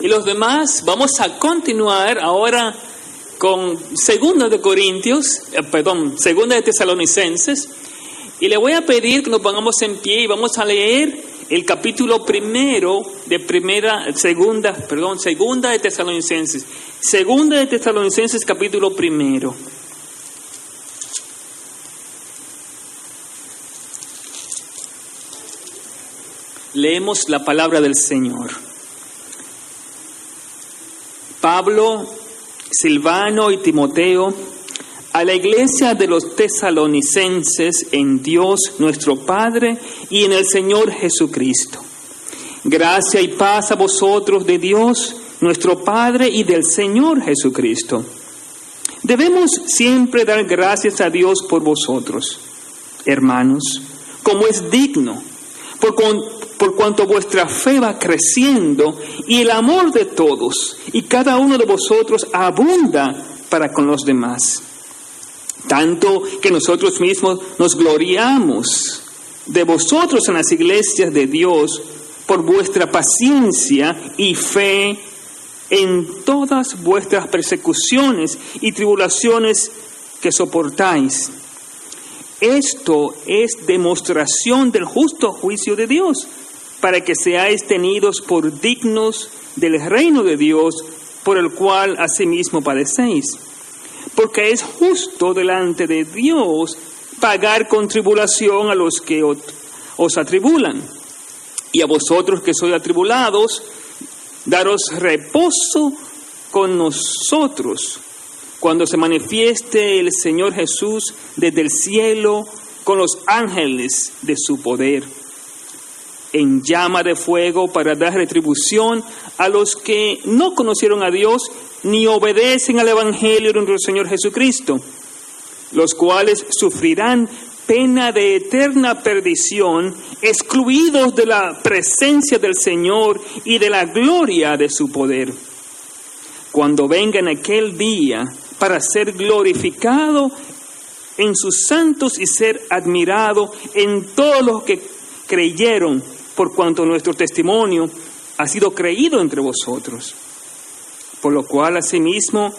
Y los demás vamos a continuar ahora con Segunda de Tesalonicenses. Y le voy a pedir que nos pongamos en pie y vamos a leer el capítulo Segunda de Tesalonicenses. Segunda de Tesalonicenses, capítulo 1. Leemos la palabra del Señor. Pablo, Silvano y Timoteo, a la iglesia de los tesalonicenses en Dios nuestro Padre y en el Señor Jesucristo. Gracia y paz a vosotros de Dios nuestro Padre y del Señor Jesucristo. Debemos siempre dar gracias a Dios por vosotros, hermanos, como es digno, por cuanto vuestra fe va creciendo y el amor de todos y cada uno de vosotros abunda para con los demás. Tanto que nosotros mismos nos gloriamos de vosotros en las iglesias de Dios por vuestra paciencia y fe en todas vuestras persecuciones y tribulaciones que soportáis. Esto es demostración del justo juicio de Dios, para que seáis tenidos por dignos del reino de Dios, por el cual asimismo padecéis. Porque es justo delante de Dios pagar con tribulación a los que os atribulan. Y a vosotros que sois atribulados, daros reposo con nosotros, cuando se manifieste el Señor Jesús desde el cielo con los ángeles de su poder, en llama de fuego para dar retribución a los que no conocieron a Dios ni obedecen al Evangelio de nuestro Señor Jesucristo, los cuales sufrirán pena de eterna perdición, excluidos de la presencia del Señor y de la gloria de su poder, cuando venga en aquel día para ser glorificado en sus santos y ser admirado en todos los que creyeron, por cuanto nuestro testimonio ha sido creído entre vosotros. Por lo cual, asimismo,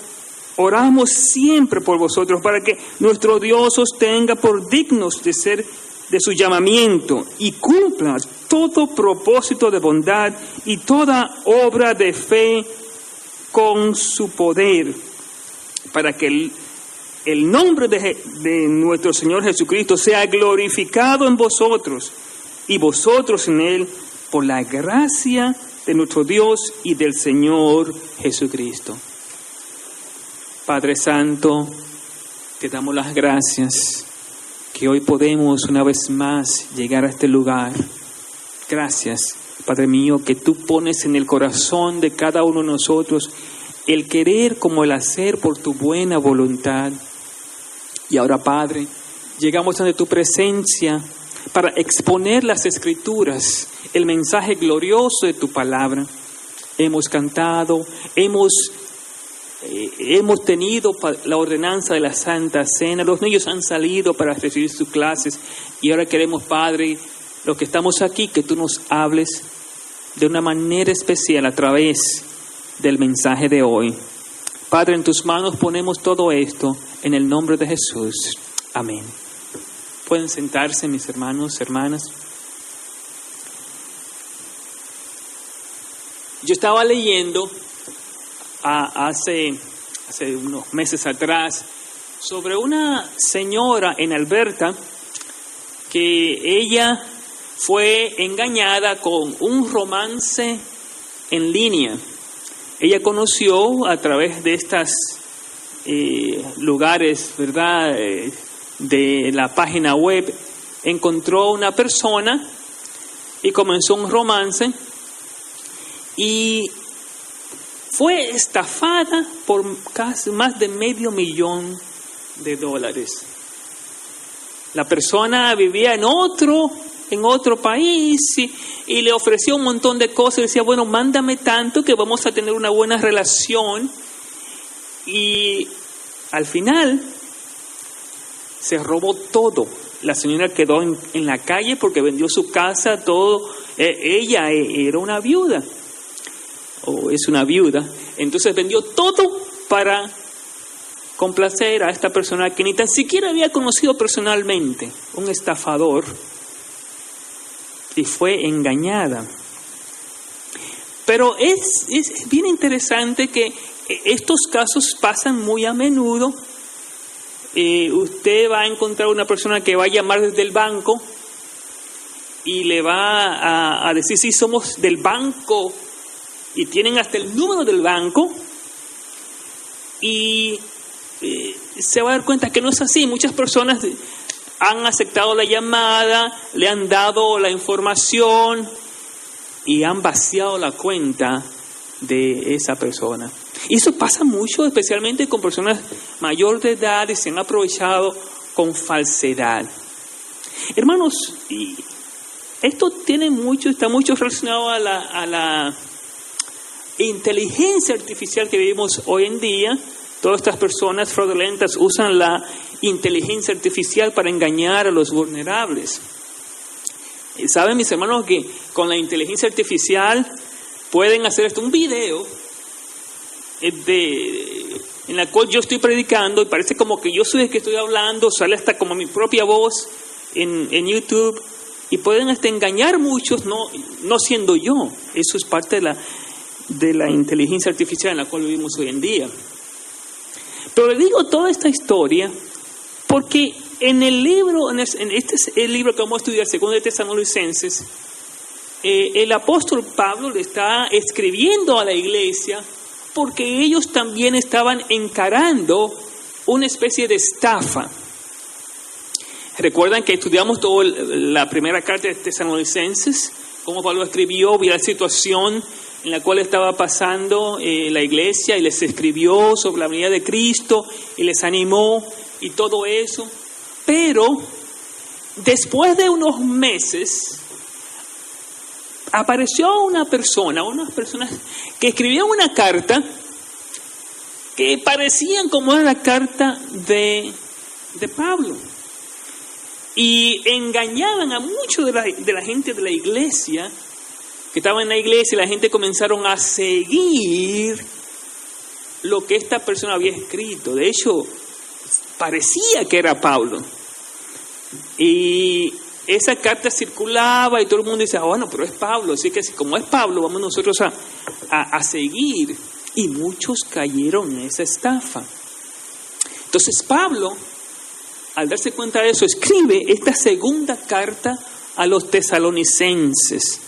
oramos siempre por vosotros, para que nuestro Dios os tenga por dignos de ser de su llamamiento y cumpla todo propósito de bondad y toda obra de fe con su poder, para que el nombre de nuestro Señor Jesucristo sea glorificado en vosotros y vosotros en Él, por la gracia de nuestro Dios y del Señor Jesucristo. Padre Santo, te damos las gracias que hoy podemos una vez más llegar a este lugar. Gracias, Padre mío, que tú pones en el corazón de cada uno de nosotros el querer como el hacer por tu buena voluntad. Y ahora, Padre, llegamos ante tu presencia para exponer las Escrituras, el mensaje glorioso de tu palabra. Hemos cantado, hemos tenido la ordenanza de la Santa Cena, los niños han salido para recibir sus clases y ahora queremos, Padre, los que estamos aquí, que tú nos hables de una manera especial a través del mensaje de hoy. Padre, en tus manos ponemos todo esto en el nombre de Jesús. Amén. Pueden sentarse, mis hermanos, hermanas. Yo estaba leyendo hace unos meses atrás sobre una señora en Alberta que ella fue engañada con un romance en línea. Ella conoció a través de estas lugares, ¿verdad?, de la página web, encontró una persona y comenzó un romance y fue estafada por casi más de $500,000. La persona vivía en otro país y le ofreció un montón de cosas y decía, bueno, mándame tanto que vamos a tener una buena relación. Y al final se robó todo. La señora quedó en la calle porque vendió su casa, todo. Ella era una viuda. o es una viuda, entonces vendió todo para complacer a esta persona que ni tan siquiera había conocido personalmente, un estafador, y fue engañada. Pero es bien interesante que estos casos pasan muy a menudo. Usted va a encontrar una persona que va a llamar desde el banco y le va a decir, sí, somos del banco, y tienen hasta el número del banco, y se va a dar cuenta que no es así. Muchas personas han aceptado la llamada, le han dado la información y han vaciado la cuenta de esa persona. Y eso pasa mucho, especialmente con personas mayores de edad, y se han aprovechado con falsedad. Hermanos, y esto está mucho relacionado a la inteligencia artificial que vivimos hoy en día. Todas estas personas fraudulentas usan la inteligencia artificial para engañar a los vulnerables. ¿Saben, mis hermanos, que con la inteligencia artificial pueden hacer un video en la cual yo estoy predicando y parece como que yo soy el que estoy hablando, sale hasta como mi propia voz en YouTube, y pueden hasta engañar muchos no siendo yo? Eso es parte de la inteligencia artificial en la cual vivimos hoy en día. Pero le digo toda esta historia porque en el libro, este es el libro que vamos a estudiar, 2 de Tesalonicenses, el apóstol Pablo le está escribiendo a la iglesia porque ellos también estaban encarando una especie de estafa. Recuerdan que estudiamos toda la primera carta de Tesalonicenses, cómo Pablo escribió, vio la situación en la cual estaba pasando la iglesia, y les escribió sobre la venida de Cristo y les animó y todo eso. Pero después de unos meses apareció unas personas que escribían una carta que parecían como era la carta de Pablo, y engañaban a muchos de la gente de la iglesia que estaba en la iglesia, y la gente comenzaron a seguir lo que esta persona había escrito. De hecho, parecía que era Pablo. Y esa carta circulaba y todo el mundo dice, bueno, pero es Pablo, así que como es Pablo, vamos nosotros a seguir. Y muchos cayeron en esa estafa. Entonces Pablo, al darse cuenta de eso, escribe esta segunda carta a los tesalonicenses.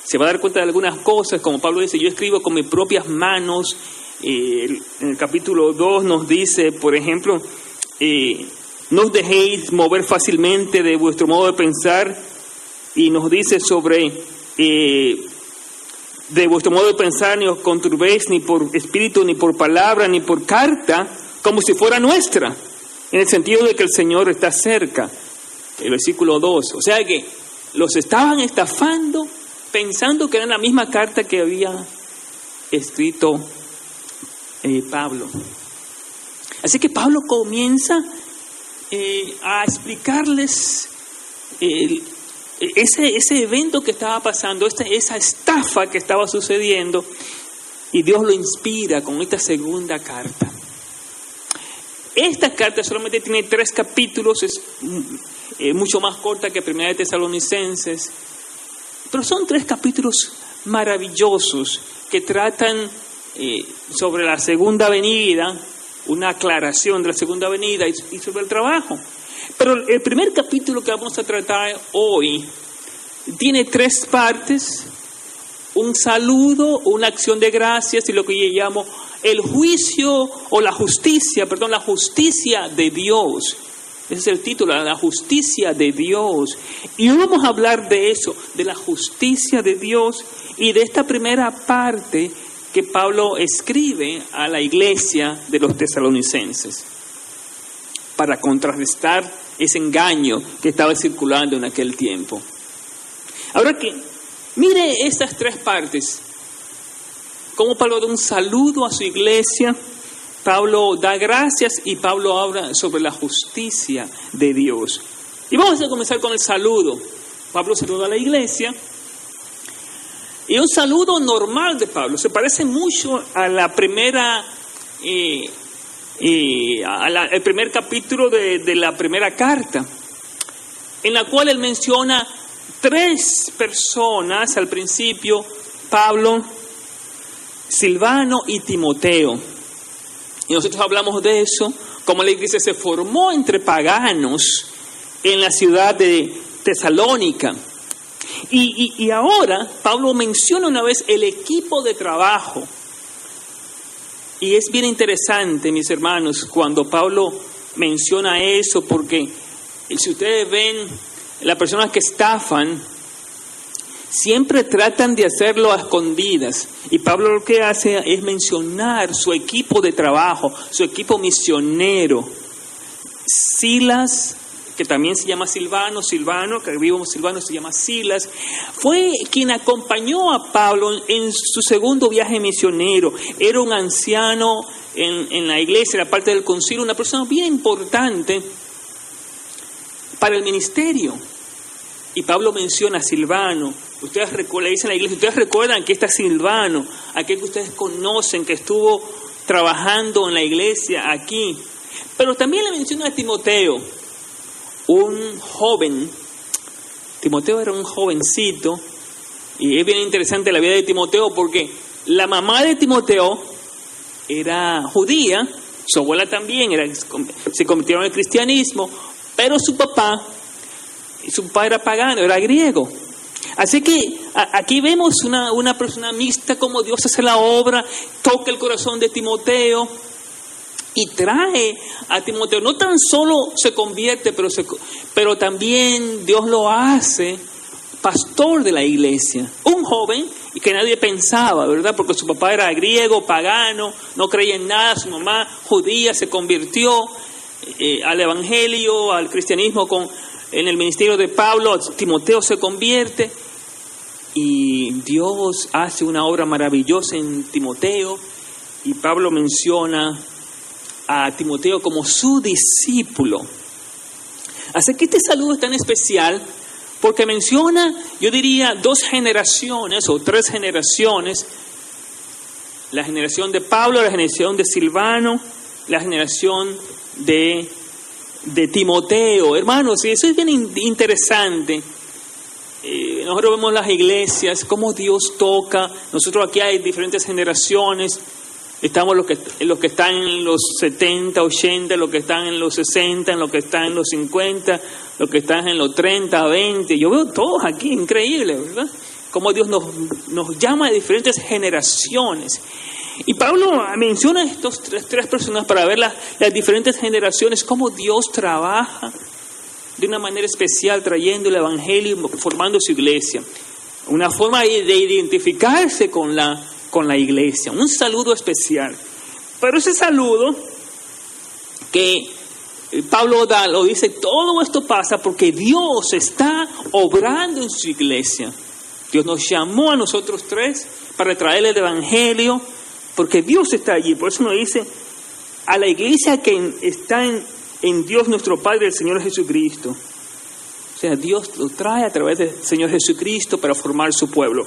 Se va a dar cuenta de algunas cosas, como Pablo dice, yo escribo con mis propias manos. En el capítulo 2 nos dice, por ejemplo, no os dejéis mover fácilmente de vuestro modo de pensar, y nos dice sobre de vuestro modo de pensar, ni os conturbéis ni por espíritu, ni por palabra, ni por carta, como si fuera nuestra, en el sentido de que el Señor está cerca. El versículo 2, o sea que los estaban estafando pensando que era la misma carta que había escrito Pablo. Así que Pablo comienza a explicarles ese evento que estaba pasando, esa estafa que estaba sucediendo, y Dios lo inspira con esta segunda carta. Esta carta solamente tiene 3 capítulos, es mucho más corta que 1 de Tesalonicenses, pero son 3 capítulos maravillosos que tratan sobre la segunda venida, una aclaración de la segunda venida y sobre el trabajo. Pero el primer capítulo que vamos a tratar hoy tiene 3 partes: un saludo, una acción de gracias y lo que yo llamo el juicio o la justicia de Dios. Ese es el título, la justicia de Dios. Y hoy vamos a hablar de eso, de la justicia de Dios y de esta primera parte que Pablo escribe a la iglesia de los tesalonicenses para contrarrestar ese engaño que estaba circulando en aquel tiempo. Ahora que mire estas 3 partes, como Pablo da un saludo a su iglesia, Pablo da gracias y Pablo habla sobre la justicia de Dios. Y vamos a comenzar con el saludo. Pablo saluda a la iglesia Y un saludo normal de Pablo. Se parece mucho a la primera, el primer capítulo de la primera carta, en la cual él menciona 3 personas al principio: Pablo, Silvano y Timoteo. Y nosotros hablamos de eso, como la iglesia se formó entre paganos en la ciudad de Tesalónica. Y ahora Pablo menciona una vez el equipo de trabajo. Y es bien interesante, mis hermanos, cuando Pablo menciona eso, porque si ustedes ven, las personas que estafan siempre tratan de hacerlo a escondidas. Y Pablo lo que hace es mencionar su equipo de trabajo, su equipo misionero. Silas, que también se llama Silvano, que vivo Silvano se llama Silas, fue quien acompañó a Pablo en su segundo viaje misionero. Era un anciano en la iglesia, era parte del concilio, una persona bien importante para el ministerio. Y Pablo menciona a Silvano. Ustedes recuerdan, dice en la iglesia, ustedes recuerdan que está Silvano, aquel que ustedes conocen, que estuvo trabajando en la iglesia aquí. Pero también le menciona a Timoteo, un joven. Timoteo era un jovencito, y es bien interesante la vida de Timoteo porque la mamá de Timoteo era judía, su abuela también se convirtieron al cristianismo, pero su papá era pagano, era griego. Así que aquí vemos una persona mixta, como Dios hace la obra, toca el corazón de Timoteo y trae a Timoteo. No tan solo se convierte, pero también Dios lo hace pastor de la iglesia. Un joven y que nadie pensaba, ¿verdad? Porque su papá era griego, pagano, no creía en nada. Su mamá, judía, se convirtió al evangelio, al cristianismo en el ministerio de Pablo. Timoteo se convierte y Dios hace una obra maravillosa en Timoteo, y Pablo menciona a Timoteo como su discípulo. Así que este saludo es tan especial porque menciona, yo diría, 2 generaciones o 3 generaciones: la generación de Pablo, la generación de Silvano, la generación de Timoteo. Hermanos, y eso es bien interesante. Nosotros vemos las iglesias, cómo Dios toca. Nosotros aquí hay diferentes generaciones. Estamos los que están en los 70, 80, los que están en los 60, los que están en los 50, los que están en los 30, 20. Yo veo todos aquí, increíble, ¿verdad? Cómo Dios nos llama de diferentes generaciones. Y Pablo menciona a estos tres personas para ver las diferentes generaciones, cómo Dios trabaja de una manera especial, trayendo el evangelio, formando su iglesia. Una forma de identificarse con la iglesia, un saludo especial. Pero ese saludo que Pablo da, lo dice, todo esto pasa porque Dios está obrando en su iglesia. Dios nos llamó a nosotros 3 para traerle el evangelio, porque Dios está allí. Por eso nos dice a la iglesia que está en Dios nuestro Padre, el Señor Jesucristo. O sea, Dios lo trae a través del Señor Jesucristo para formar su pueblo.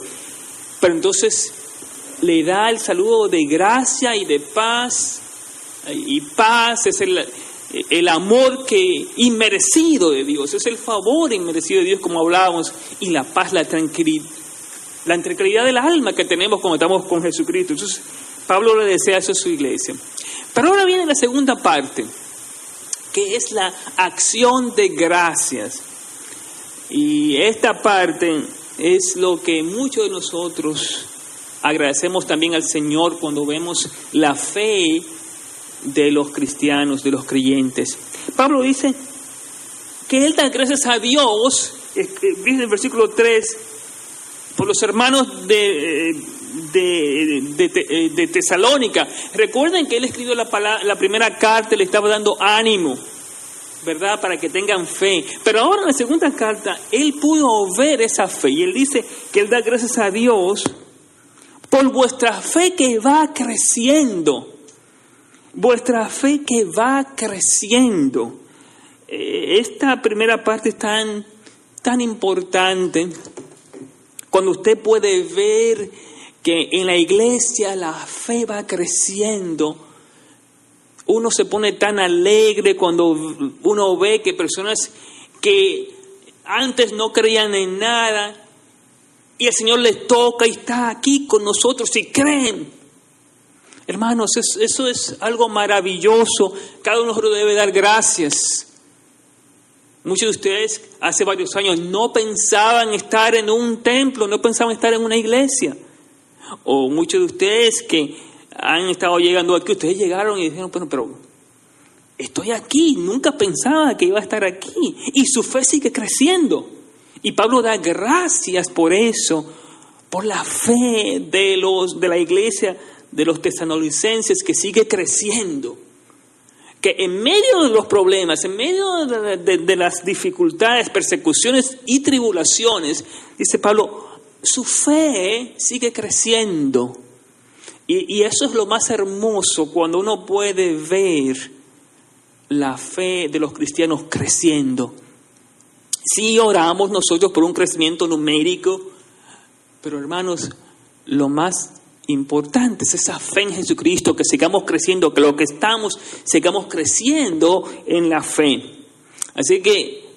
Pero entonces le da el saludo de gracia y de paz. Y paz es el amor inmerecido de Dios, es el favor inmerecido de Dios, como hablábamos, y la paz, la tranquilidad del alma que tenemos cuando estamos con Jesucristo. Entonces Pablo le desea eso a su iglesia. Pero ahora viene la segunda parte, que es la acción de gracias. Y esta parte es lo que muchos de nosotros agradecemos también al Señor cuando vemos la fe de los cristianos, de los creyentes. Pablo dice que él da gracias a Dios, dice en el versículo 3, por los hermanos de Tesalónica. Recuerden que él escribió la primera carta, le estaba dando ánimo, ¿verdad? Para que tengan fe. Pero ahora en la segunda carta, él pudo ver esa fe y él dice que él da gracias a Dios por vuestra fe que va creciendo. Vuestra fe que va creciendo. Esta primera parte es tan importante Cuando usted puede ver que en la iglesia la fe va creciendo, uno se pone tan alegre cuando uno ve que personas que antes no creían en nada y el Señor les toca y está aquí con nosotros y creen. Hermanos, eso es algo maravilloso. Cada uno debe dar gracias. Muchos de ustedes hace varios años no pensaban estar en un templo, no pensaban estar en una iglesia. O muchos de ustedes que han estado llegando aquí, ustedes llegaron y dijeron, bueno, pero estoy aquí, nunca pensaba que iba a estar aquí. Y su fe sigue creciendo. Y Pablo da gracias por eso, por la fe de la iglesia de los tesalonicenses que sigue creciendo. Que en medio de los problemas, en medio de las dificultades, persecuciones y tribulaciones, dice Pablo, su fe sigue creciendo. Y eso es lo más hermoso, cuando uno puede ver la fe de los cristianos creciendo. Sí oramos nosotros por un crecimiento numérico, pero hermanos, lo más importante es esa fe en Jesucristo, que sigamos creciendo, que lo que estamos, sigamos creciendo en la fe. Así que,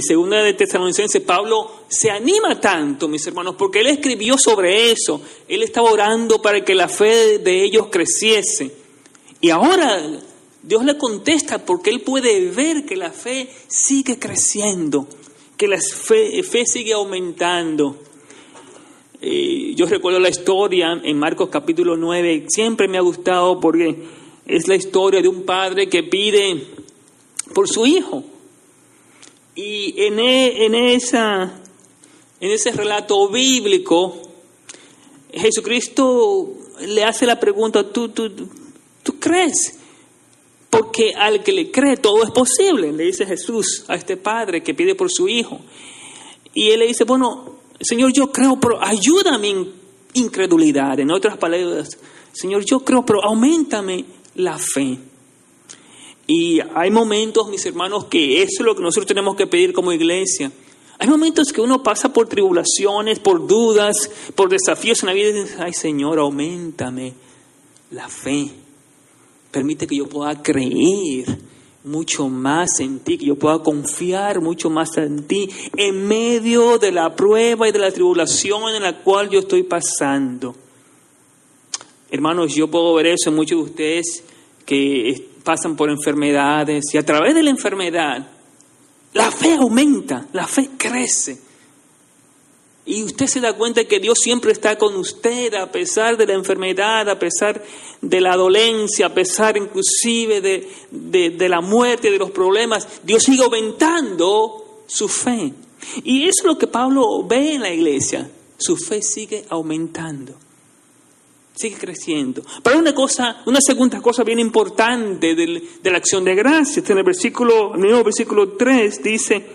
segunda de Tesalonicenses, Pablo se anima tanto, mis hermanos, porque él escribió sobre eso. Él estaba orando para que la fe de ellos creciese. Y ahora Dios le contesta porque él puede ver que la fe sigue creciendo, que la fe sigue aumentando. Yo recuerdo la historia en Marcos capítulo 9, siempre me ha gustado porque es la historia de un padre que pide por su hijo. Y en ese relato bíblico, Jesucristo le hace la pregunta, ¿tú crees? Porque al que le cree todo es posible, le dice Jesús a este padre que pide por su hijo. Y él le dice, bueno, Señor, yo creo, pero ayuda mi incredulidad. En otras palabras, Señor, yo creo, pero auméntame la fe. Y hay momentos, mis hermanos, que eso es lo que nosotros tenemos que pedir como iglesia. Hay momentos que uno pasa por tribulaciones, por dudas, por desafíos en la vida y dice, ay Señor, auméntame la fe. Permite que yo pueda creer mucho más en ti, que yo pueda confiar mucho más en ti en medio de la prueba y de la tribulación en la cual yo estoy pasando. Hermanos, yo puedo ver eso en muchos de ustedes que pasan por enfermedades y a través de la enfermedad la fe aumenta, la fe crece. Y usted se da cuenta que Dios siempre está con usted a pesar de la enfermedad, a pesar de la dolencia, a pesar inclusive de la muerte, de los problemas. Dios sigue aumentando su fe. Y eso es lo que Pablo ve en la iglesia. Su fe sigue aumentando, sigue creciendo. Pero una segunda cosa bien importante de la acción de gracias. En el mismo versículo 3 dice,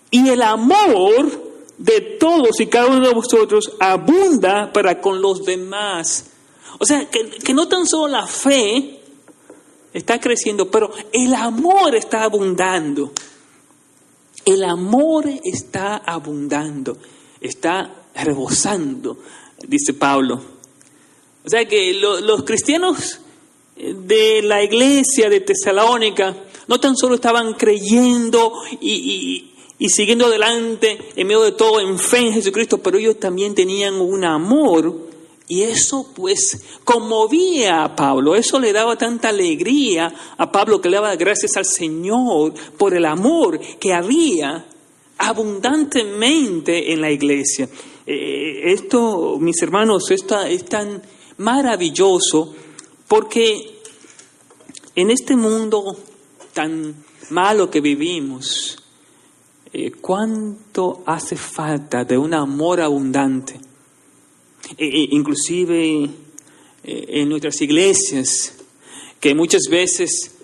y el amor de todos y cada uno de vosotros abunda para con los demás. O sea, que no tan solo la fe está creciendo, pero el amor está abundando. El amor está abundando, está rebosando, dice Pablo. O sea que los cristianos de la iglesia de Tesalónica no tan solo estaban creyendo y siguiendo adelante en medio de todo en fe en Jesucristo, pero ellos también tenían un amor y eso pues conmovía a Pablo, eso le daba tanta alegría a Pablo que le daba gracias al Señor por el amor que había abundantemente en la iglesia. Esto, mis hermanos, es tan maravilloso porque en este mundo tan malo que vivimos, ¿cuánto hace falta de un amor abundante? Inclusive en nuestras iglesias, que muchas veces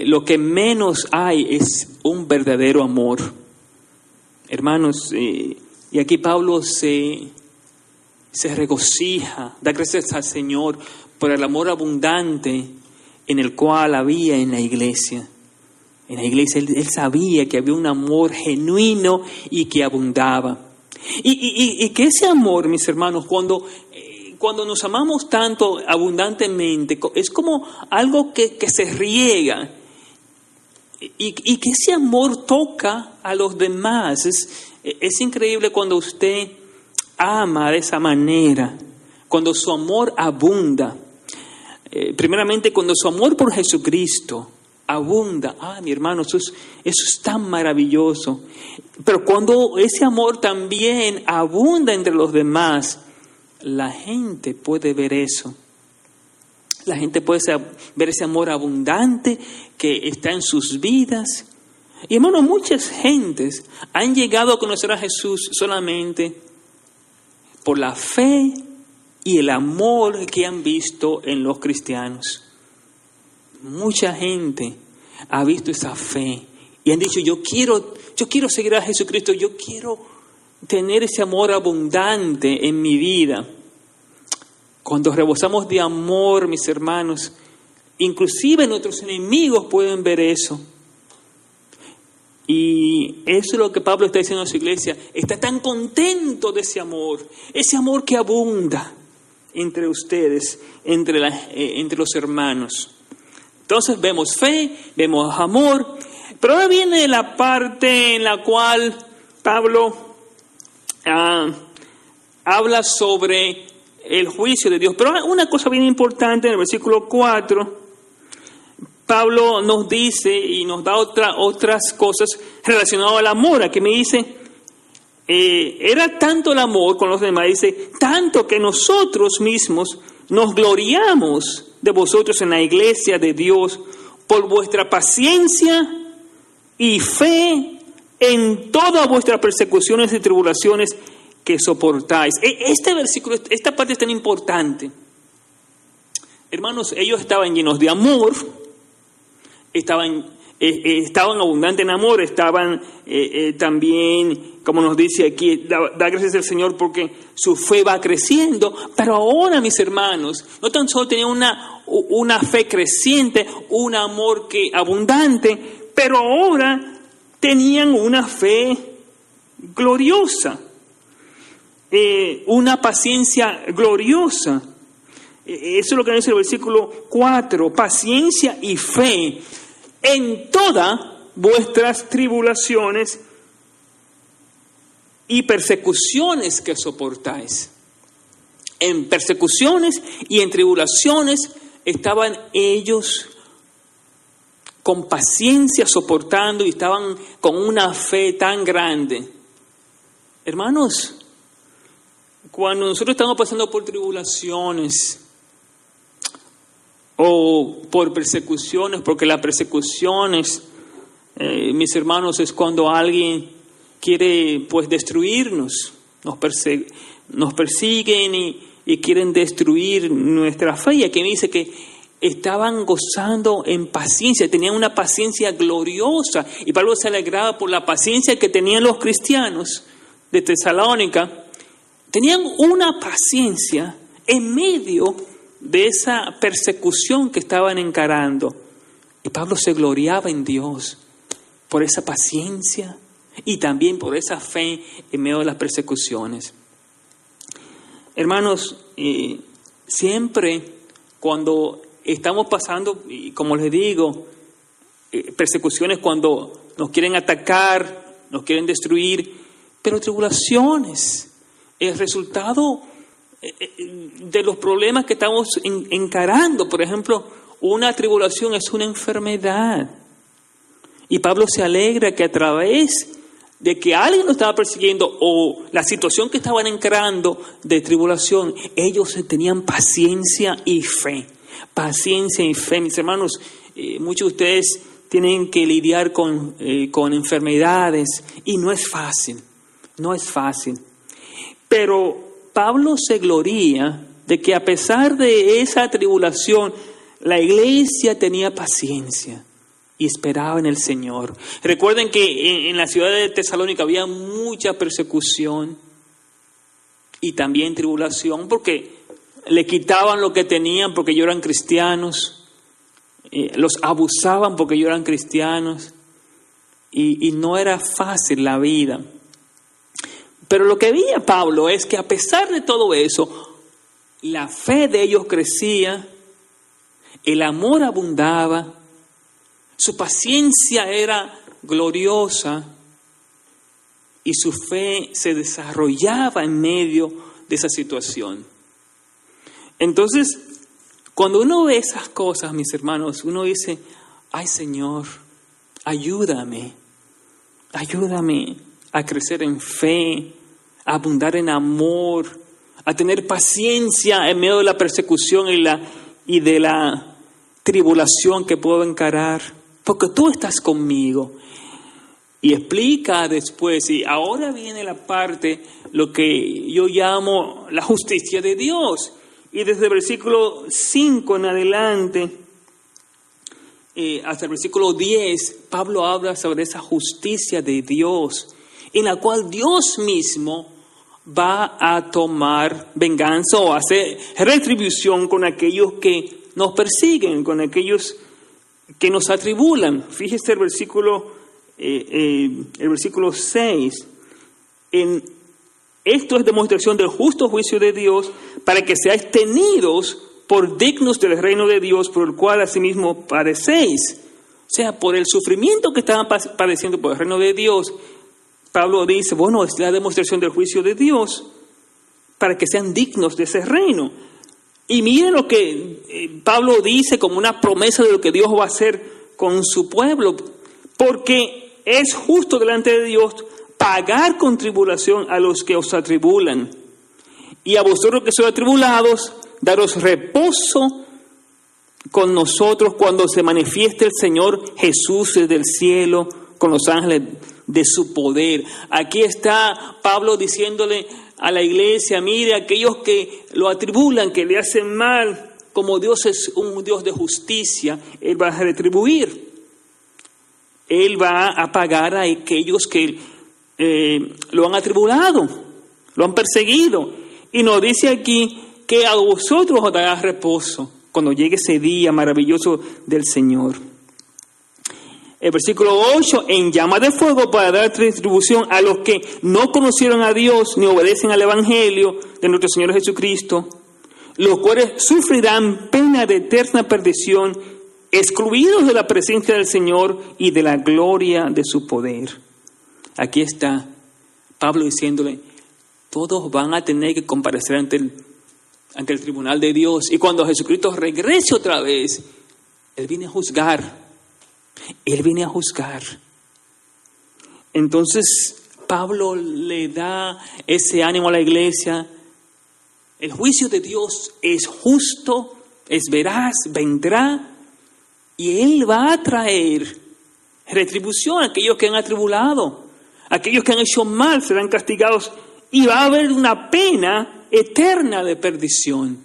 lo que menos hay es un verdadero amor. Hermanos, y aquí Pablo se regocija, da gracias al Señor por el amor abundante en el cual había en la iglesia. En la iglesia él sabía que había un amor genuino y que abundaba. Y que ese amor, mis hermanos, cuando nos amamos tanto abundantemente, es como algo que se riega. Y que ese amor toca a los demás. Es increíble cuando usted ama de esa manera, cuando su amor abunda. Primeramente, cuando su amor por Jesucristo abunda. Mi hermano, eso es tan maravilloso. Pero cuando ese amor también abunda entre los demás, la gente puede ver eso. La gente puede ver ese amor abundante que está en sus vidas. Y hermano, muchas gentes han llegado a conocer a Jesús solamente por la fe y el amor que han visto en los cristianos. Mucha gente ha visto esa fe y han dicho, yo quiero seguir a Jesucristo, yo quiero tener ese amor abundante en mi vida. Cuando rebosamos de amor, mis hermanos, inclusive nuestros enemigos pueden ver eso. Y eso es lo que Pablo está diciendo a su iglesia. Está tan contento de ese amor que abunda entre ustedes, entre los hermanos. Entonces vemos fe, vemos amor, pero ahora viene la parte en la cual Pablo habla sobre el juicio de Dios. Pero una cosa bien importante en el versículo 4, Pablo nos dice y nos da otras cosas relacionadas al amor. Aquí me dice, era tanto el amor con los demás, dice, tanto que nosotros mismos nos gloriamos de vosotros en la iglesia de Dios por vuestra paciencia y fe en todas vuestras persecuciones y tribulaciones que soportáis. Este versículo, esta parte es tan importante. Hermanos, ellos estaban llenos de amor, estaban abundantes en amor, estaban también, como nos dice aquí, da gracias al Señor porque su fe va creciendo. Pero ahora, mis hermanos, no tan solo tenían una fe creciente, un amor abundante, pero ahora tenían una fe gloriosa. Una paciencia gloriosa. Eso es lo que dice el versículo 4, paciencia y fe en todas vuestras tribulaciones y persecuciones que soportáis. En persecuciones y en tribulaciones estaban ellos con paciencia soportando y estaban con una fe tan grande. Hermanos, cuando nosotros estamos pasando por tribulaciones o por persecuciones, porque las persecuciones, mis hermanos, es cuando alguien quiere pues destruirnos, nos persiguen y quieren destruir nuestra fe. Y aquí me dice que estaban gozando en paciencia, tenían una paciencia gloriosa. Y Pablo se alegraba por la paciencia que tenían los cristianos de Tesalónica. Tenían una paciencia en medio de esa persecución que estaban encarando. Y Pablo se gloriaba en Dios por esa paciencia y también por esa fe en medio de las persecuciones. Hermanos, siempre cuando estamos pasando, como les digo, persecuciones, cuando nos quieren atacar, nos quieren destruir, pero tribulaciones, el resultado de los problemas que estamos encarando. Por ejemplo, una tribulación es una enfermedad. Y Pablo se alegra que a través de que alguien lo estaba persiguiendo o la situación que estaban encarando de tribulación, ellos tenían paciencia y fe. Paciencia y fe. Mis hermanos, muchos de ustedes tienen que lidiar con enfermedades y no es fácil. No es fácil. Pero Pablo se gloría de que a pesar de esa tribulación, la iglesia tenía paciencia y esperaba en el Señor. Recuerden que en la ciudad de Tesalónica había mucha persecución y también tribulación porque le quitaban lo que tenían porque ellos eran cristianos, los abusaban porque ellos eran cristianos y no era fácil la vida. Pero lo que veía Pablo es que a pesar de todo eso, la fe de ellos crecía, el amor abundaba, su paciencia era gloriosa y su fe se desarrollaba en medio de esa situación. Entonces, cuando uno ve esas cosas, mis hermanos, uno dice, ay Señor, ayúdame a crecer en fe, a abundar en amor, a tener paciencia en medio de la persecución y de la tribulación que puedo encarar, porque tú estás conmigo. Y explica después, y ahora viene la parte, lo que yo llamo la justicia de Dios. Y desde el versículo 5 en adelante, hasta el versículo 10, Pablo habla sobre esa justicia de Dios, en la cual Dios mismo va a tomar venganza o hacer retribución con aquellos que nos persiguen, con aquellos que nos atribulan. Fíjese el versículo 6. Esto es demostración del justo juicio de Dios para que seáis tenidos por dignos del reino de Dios, por el cual asimismo padecéis. O sea, por el sufrimiento que estaban padeciendo por el reino de Dios, Pablo dice, bueno, es la demostración del juicio de Dios para que sean dignos de ese reino. Y miren lo que Pablo dice como una promesa de lo que Dios va a hacer con su pueblo, porque es justo delante de Dios pagar con tribulación a los que os atribulan, y a vosotros que sois atribulados, daros reposo con nosotros cuando se manifieste el Señor Jesús desde el cielo con los ángeles de su poder. Aquí está Pablo diciéndole a la iglesia, mire, aquellos que lo atribulan, que le hacen mal, como Dios es un Dios de justicia, Él va a retribuir. Él va a pagar a aquellos que lo han atribulado, lo han perseguido. Y nos dice aquí que a vosotros os dará reposo cuando llegue ese día maravilloso del Señor. El versículo 8, en llama de fuego para dar retribución a los que no conocieron a Dios ni obedecen al Evangelio de nuestro Señor Jesucristo, los cuales sufrirán pena de eterna perdición, excluidos de la presencia del Señor y de la gloria de su poder. Aquí está Pablo diciéndole, todos van a tener que comparecer ante el tribunal de Dios. Y cuando Jesucristo regrese otra vez, Él viene a juzgar. Él viene a juzgar. Entonces Pablo le da ese ánimo a la iglesia. El juicio de Dios es justo, es veraz, vendrá. Y Él va a traer retribución a aquellos que han atribulado. Aquellos que han hecho mal serán castigados. Y va a haber una pena eterna de perdición.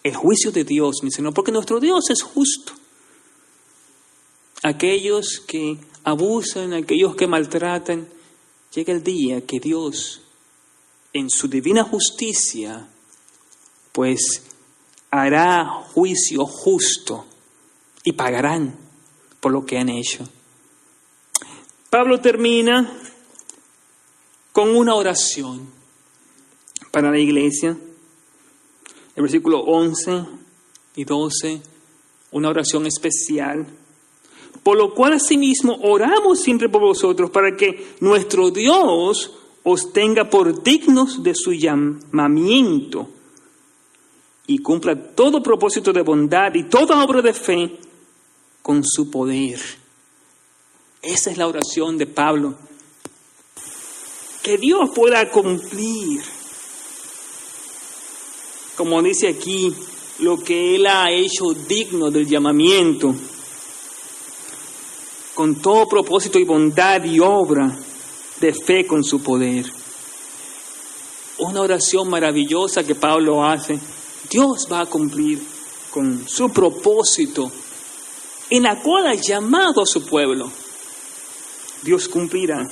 El juicio de Dios, mi Señor, porque nuestro Dios es justo. Aquellos que abusan, aquellos que maltratan, llega el día que Dios, en su divina justicia, pues hará juicio justo y pagarán por lo que han hecho. Pablo termina con una oración para la iglesia. El versículo 11 y 12, una oración especial. Por lo cual asimismo oramos siempre por vosotros, para que nuestro Dios os tenga por dignos de su llamamiento y cumpla todo propósito de bondad y toda obra de fe con su poder. Esa es la oración de Pablo. Que Dios pueda cumplir, como dice aquí, lo que Él ha hecho digno del llamamiento, con todo propósito y bondad y obra de fe con su poder. Una oración maravillosa que Pablo hace. Dios va a cumplir con su propósito, en la cual ha llamado a su pueblo. Dios cumplirá.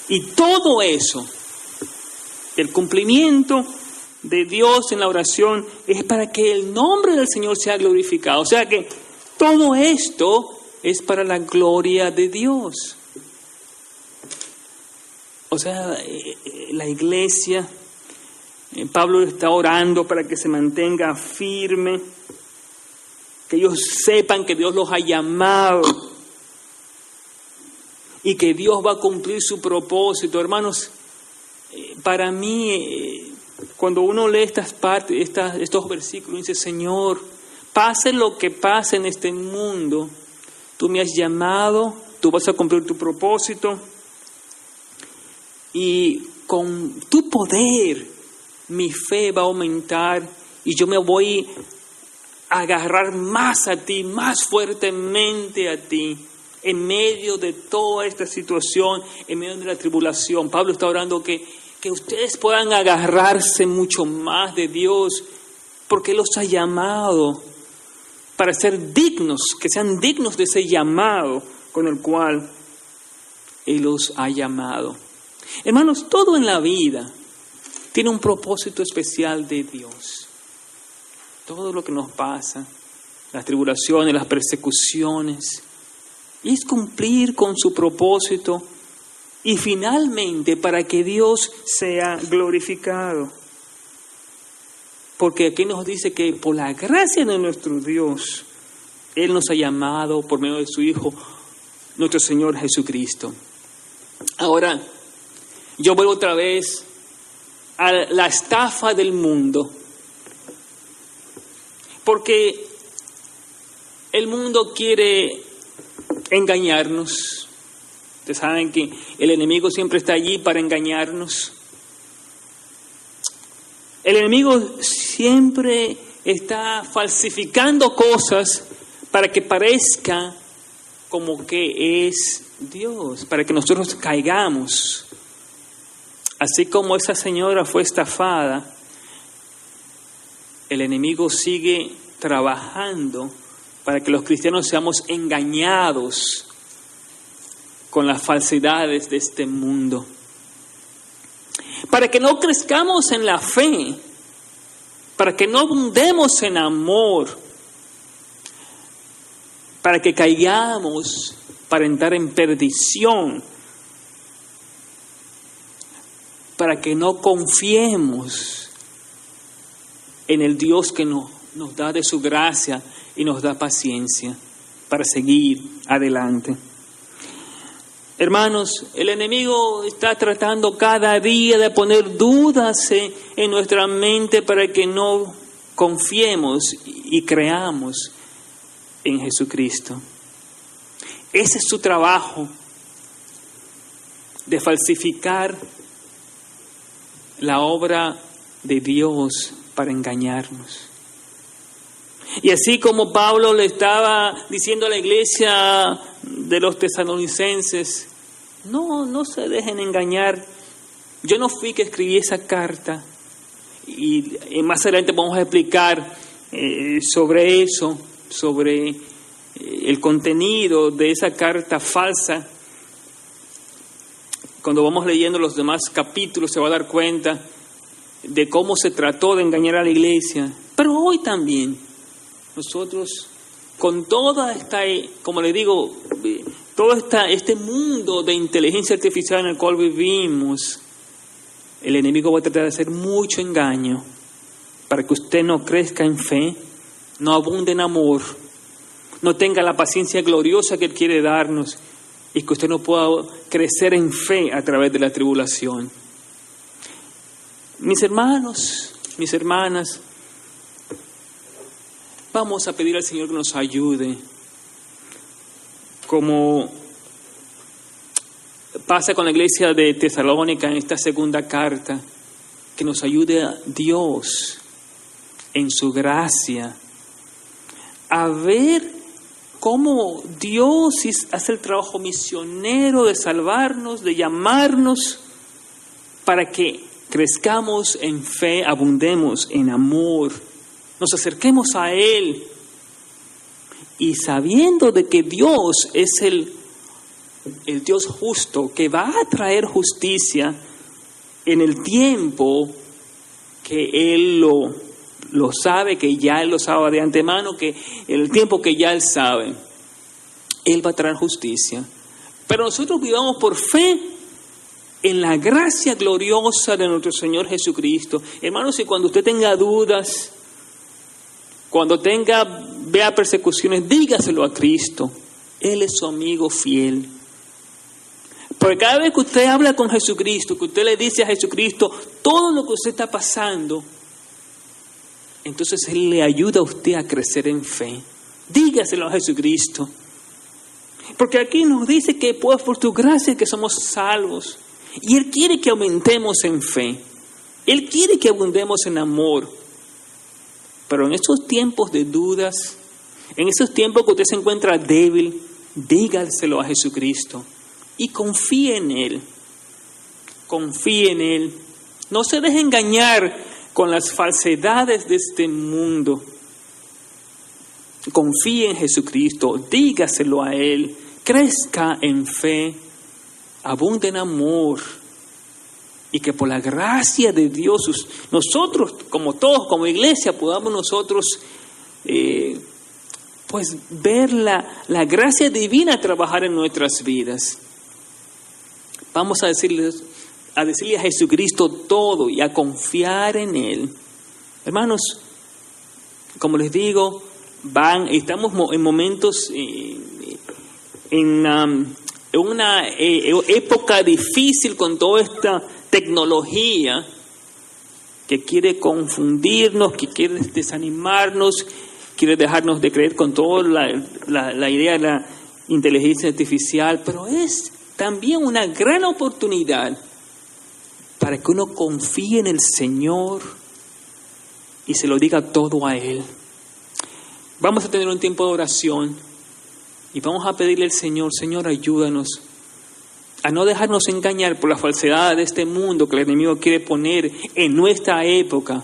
Y todo eso, el cumplimiento de Dios en la oración, es para que el nombre del Señor sea glorificado. O sea que todo esto es para la gloria de Dios. O sea, la iglesia, Pablo está orando para que se mantenga firme, que ellos sepan que Dios los ha llamado y que Dios va a cumplir su propósito. Hermanos, para mí, cuando uno lee estas partes, estos versículos, dice: Señor, pase lo que pase en este mundo, tú me has llamado, tú vas a cumplir tu propósito, y con tu poder mi fe va a aumentar y yo me voy a agarrar más a ti, más fuertemente a ti, en medio de toda esta situación, en medio de la tribulación. Pablo está orando que ustedes puedan agarrarse mucho más de Dios, porque Él los ha llamado para ser dignos, que sean dignos de ese llamado con el cual Él los ha llamado. Hermanos, todo en la vida tiene un propósito especial de Dios. Todo lo que nos pasa, las tribulaciones, las persecuciones, es cumplir con su propósito y finalmente para que Dios sea glorificado. Porque aquí nos dice que por la gracia de nuestro Dios, Él nos ha llamado por medio de su Hijo, nuestro Señor Jesucristo. Ahora, yo vuelvo otra vez a la estafa del mundo. Porque el mundo quiere engañarnos. Ustedes saben que el enemigo siempre está allí para engañarnos. El enemigo siempre está falsificando cosas para que parezca como que es Dios, para que nosotros caigamos. Así como esa señora fue estafada, el enemigo sigue trabajando para que los cristianos seamos engañados con las falsedades de este mundo. Para que no crezcamos en la fe, para que no abundemos en amor, para que caigamos para entrar en perdición, para que no confiemos en el Dios que nos da de su gracia y nos da paciencia para seguir adelante. Hermanos, el enemigo está tratando cada día de poner dudas en nuestra mente para que no confiemos y creamos en Jesucristo. Ese es su trabajo, de falsificar la obra de Dios para engañarnos. Y así como Pablo le estaba diciendo a la iglesia de los tesalonicenses: no se dejen engañar, yo no fui que escribí esa carta, y más adelante vamos a explicar sobre eso, sobre el contenido de esa carta falsa. Cuando vamos leyendo los demás capítulos se va a dar cuenta de cómo se trató de engañar a la iglesia. Pero hoy también nosotros, con toda esta, como le digo, todo este mundo de inteligencia artificial en el cual vivimos, el enemigo va a tratar de hacer mucho engaño para que usted no crezca en fe, no abunde en amor, no tenga la paciencia gloriosa que Él quiere darnos, y que usted no pueda crecer en fe a través de la tribulación. Mis hermanos, mis hermanas, vamos a pedir al Señor que nos ayude, como pasa con la iglesia de Tesalónica en esta segunda carta, que nos ayude a Dios en su gracia a ver cómo Dios hace el trabajo misionero de salvarnos, de llamarnos, para que crezcamos en fe, abundemos en amor, nos acerquemos a Él, y sabiendo de que Dios es el Dios justo, que va a traer justicia en el tiempo que Él lo sabe, que ya Él lo sabe de antemano, que en el tiempo que ya Él sabe, Él va a traer justicia. Pero nosotros vivamos por fe en la gracia gloriosa de nuestro Señor Jesucristo. Hermanos, y cuando usted tenga dudas, cuando vea persecuciones, dígaselo a Cristo. Él es su amigo fiel. Porque cada vez que usted habla con Jesucristo, que usted le dice a Jesucristo todo lo que usted está pasando, entonces Él le ayuda a usted a crecer en fe. Dígaselo a Jesucristo. Porque aquí nos dice que pues por tu gracia que somos salvos. Y Él quiere que aumentemos en fe. Él quiere que abundemos en amor. Pero en estos tiempos de dudas, en esos tiempos que usted se encuentra débil, dígaselo a Jesucristo. Y confíe en Él. Confíe en Él. No se deje engañar con las falsedades de este mundo. Confíe en Jesucristo. Dígaselo a Él. Crezca en fe. Abunde en amor. Y que por la gracia de Dios, nosotros, como todos, como iglesia, podamos nosotros pues ver la gracia divina trabajar en nuestras vidas. Vamos a decirle a Jesucristo todo y a confiar en Él. Hermanos, como les digo, estamos en momentos, en una época difícil con toda esta tecnología que quiere confundirnos, que quiere desanimarnos, quiere dejarnos de creer con toda la idea de la inteligencia artificial, pero es también una gran oportunidad para que uno confíe en el Señor y se lo diga todo a Él. Vamos a tener un tiempo de oración y vamos a pedirle al Señor, Señor, ayúdanos a no dejarnos engañar por la falsedad de este mundo que el enemigo quiere poner en nuestra época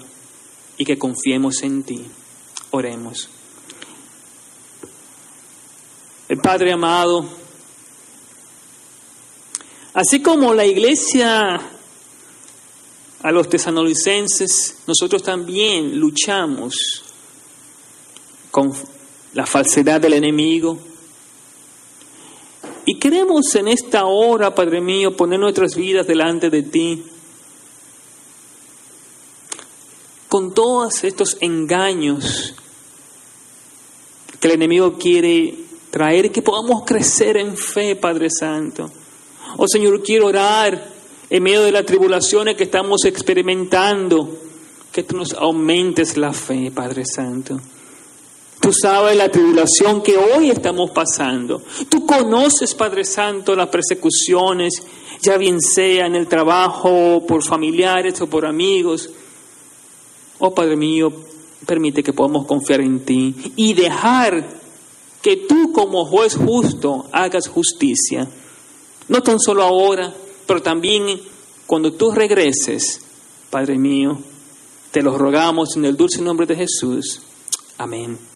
y que confiemos en ti. Oremos. El Padre amado, así como la iglesia a los tesalonicenses, nosotros también luchamos con la falsedad del enemigo. Y queremos en esta hora, Padre mío, poner nuestras vidas delante de ti, con todos estos engaños que el enemigo quiere traer, que podamos crecer en fe, Padre Santo. Oh Señor, quiero orar en medio de las tribulaciones que estamos experimentando, que tú nos aumentes la fe, Padre Santo. Tú sabes la tribulación que hoy estamos pasando. Tú conoces, Padre Santo, las persecuciones, ya bien sea en el trabajo, por familiares o por amigos. Oh Padre mío, permite que podamos confiar en ti y dejar que tú como juez justo hagas justicia. No tan solo ahora, pero también cuando tú regreses, Padre mío. Te lo rogamos en el dulce nombre de Jesús. Amén.